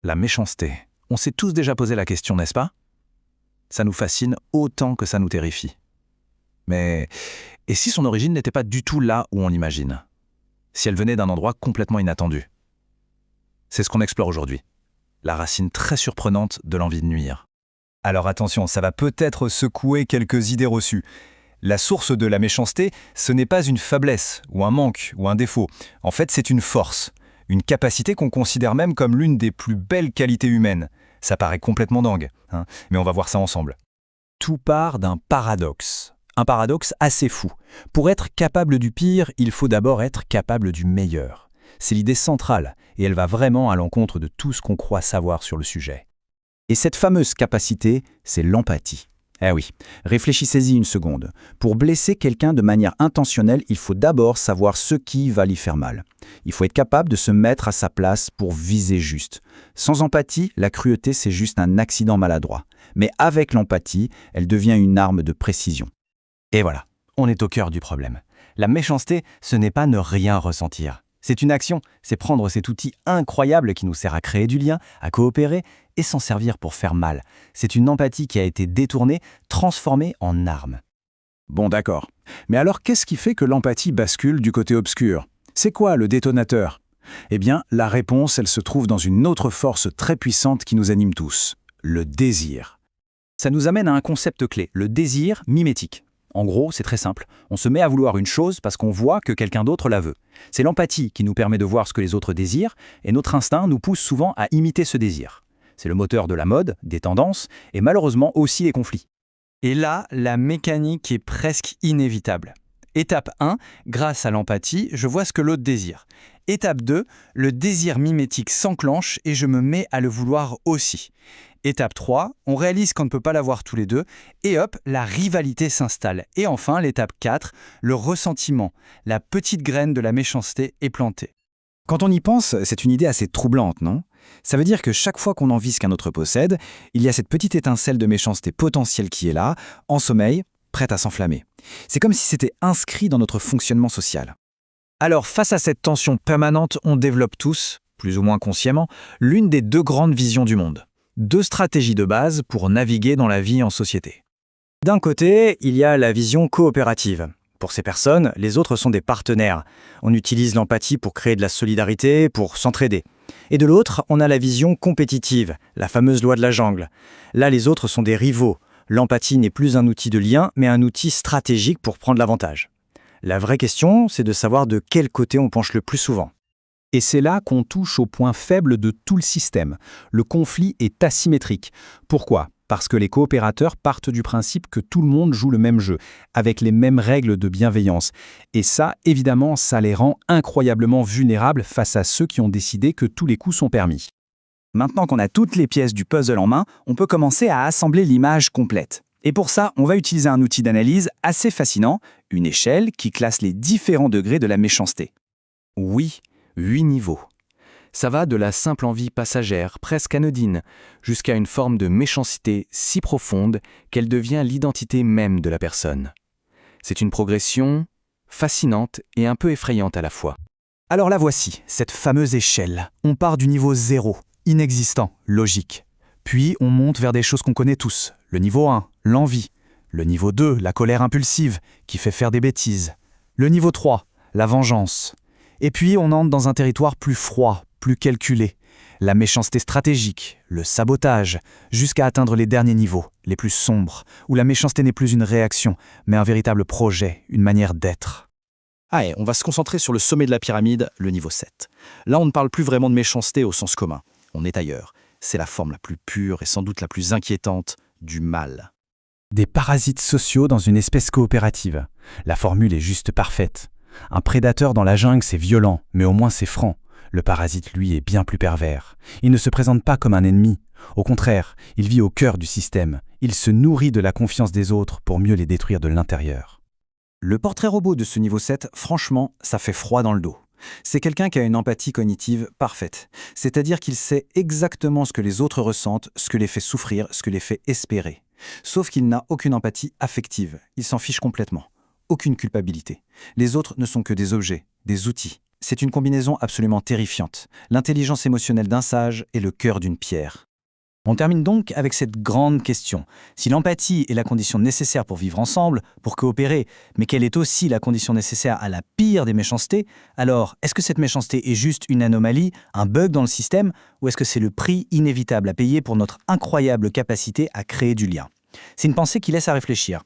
La méchanceté. On s'est tous déjà posé la question, n'est-ce pas? Ça nous fascine autant que ça nous terrifie. Mais et si son origine n'était pas du tout là où on l'imagine? Si elle venait d'un endroit complètement inattendu? C'est ce qu'on explore aujourd'hui. La racine très surprenante de l'envie de nuire. Alors attention, ça va peut-être secouer quelques idées reçues. La source de la méchanceté, ce n'est pas une faiblesse, ou un manque, ou un défaut. En fait, c'est une force. Une capacité qu'on considère même comme l'une des plus belles qualités humaines. Ça paraît complètement dingue, hein, mais on va voir ça ensemble. Tout part d'un paradoxe. Un paradoxe assez fou. Pour être capable du pire, il faut d'abord être capable du meilleur. C'est l'idée centrale, et elle va vraiment à l'encontre de tout ce qu'on croit savoir sur le sujet. Et cette fameuse capacité, c'est l'empathie. Eh oui, réfléchissez-y une seconde. Pour blesser quelqu'un de manière intentionnelle, il faut d'abord savoir ce qui va lui faire mal. Il faut être capable de se mettre à sa place pour viser juste. Sans empathie, la cruauté, c'est juste un accident maladroit. Mais avec l'empathie, elle devient une arme de précision. Et voilà, on est au cœur du problème. La méchanceté, ce n'est pas ne rien ressentir. C'est une action, c'est prendre cet outil incroyable qui nous sert à créer du lien, à coopérer et s'en servir pour faire mal. C'est une empathie qui a été détournée, transformée en arme. Bon, d'accord. Mais alors, qu'est-ce qui fait que l'empathie bascule du côté obscur? C'est quoi le détonateur? Eh bien, la réponse, elle se trouve dans une autre force très puissante qui nous anime tous, le désir. Ça nous amène à un concept clé, le désir mimétique. En gros, c'est très simple. On se met à vouloir une chose parce qu'on voit que quelqu'un d'autre la veut. C'est l'empathie qui nous permet de voir ce que les autres désirent, et notre instinct nous pousse souvent à imiter ce désir. C'est le moteur de la mode, des tendances, et malheureusement aussi des conflits. Et là, la mécanique est presque inévitable. Étape 1, grâce à l'empathie, je vois ce que l'autre désire. Étape 2, le désir mimétique s'enclenche et je me mets à le vouloir aussi. Étape 3, on réalise qu'on ne peut pas l'avoir tous les deux, et hop, la rivalité s'installe. Et enfin, l'étape 4, le ressentiment, la petite graine de la méchanceté est plantée. Quand on y pense, c'est une idée assez troublante, non? Ça veut dire que chaque fois qu'on envie ce qu'un autre possède, il y a cette petite étincelle de méchanceté potentielle qui est là, en sommeil, prête à s'enflammer. C'est comme si c'était inscrit dans notre fonctionnement social. Alors, face à cette tension permanente, on développe tous, plus ou moins consciemment, l'une des deux grandes visions du monde. Deux stratégies de base pour naviguer dans la vie en société. D'un côté, il y a la vision coopérative. Pour ces personnes, les autres sont des partenaires. On utilise l'empathie pour créer de la solidarité, pour s'entraider. Et de l'autre, on a la vision compétitive, la fameuse loi de la jungle. Là, les autres sont des rivaux. L'empathie n'est plus un outil de lien, mais un outil stratégique pour prendre l'avantage. La vraie question, c'est de savoir de quel côté on penche le plus souvent. Et c'est là qu'on touche au point faible de tout le système. Le conflit est asymétrique. Pourquoi? Parce que les coopérateurs partent du principe que tout le monde joue le même jeu, avec les mêmes règles de bienveillance. Et ça, évidemment, ça les rend incroyablement vulnérables face à ceux qui ont décidé que tous les coups sont permis. Maintenant qu'on a toutes les pièces du puzzle en main, on peut commencer à assembler l'image complète. Et pour ça, on va utiliser un outil d'analyse assez fascinant, une échelle qui classe les différents degrés de la méchanceté. Oui, 8 niveaux. Ça va de la simple envie passagère, presque anodine, jusqu'à une forme de méchanceté si profonde qu'elle devient l'identité même de la personne. C'est une progression fascinante et un peu effrayante à la fois. Alors la voici, cette fameuse échelle. On part du niveau 0, inexistant, logique. Puis on monte vers des choses qu'on connaît tous. Le niveau 1, l'envie. Le niveau 2, la colère impulsive, qui fait faire des bêtises. Le niveau 3, la vengeance. Et puis on entre dans un territoire plus froid, plus calculé. La méchanceté stratégique, le sabotage, jusqu'à atteindre les derniers niveaux, les plus sombres, où la méchanceté n'est plus une réaction, mais un véritable projet, une manière d'être. Ah, et on va se concentrer sur le sommet de la pyramide, le niveau 7. Là, on ne parle plus vraiment de méchanceté au sens commun. On est ailleurs. C'est la forme la plus pure et sans doute la plus inquiétante du mal. Des parasites sociaux dans une espèce coopérative. La formule est juste parfaite. Un prédateur dans la jungle, c'est violent, mais au moins c'est franc. Le parasite, lui, est bien plus pervers. Il ne se présente pas comme un ennemi. Au contraire, il vit au cœur du système. Il se nourrit de la confiance des autres pour mieux les détruire de l'intérieur. Le portrait robot de ce niveau 7, franchement, ça fait froid dans le dos. C'est quelqu'un qui a une empathie cognitive parfaite. C'est-à-dire qu'il sait exactement ce que les autres ressentent, ce que les fait souffrir, ce que les fait espérer. Sauf qu'il n'a aucune empathie affective. Il s'en fiche complètement. Aucune culpabilité. Les autres ne sont que des objets, des outils. C'est une combinaison absolument terrifiante. L'intelligence émotionnelle d'un sage et le cœur d'une pierre. On termine donc avec cette grande question. Si l'empathie est la condition nécessaire pour vivre ensemble, pour coopérer, mais qu'elle est aussi la condition nécessaire à la pire des méchancetés, alors est-ce que cette méchanceté est juste une anomalie, un bug dans le système, ou est-ce que c'est le prix inévitable à payer pour notre incroyable capacité à créer du lien ? C'est une pensée qui laisse à réfléchir.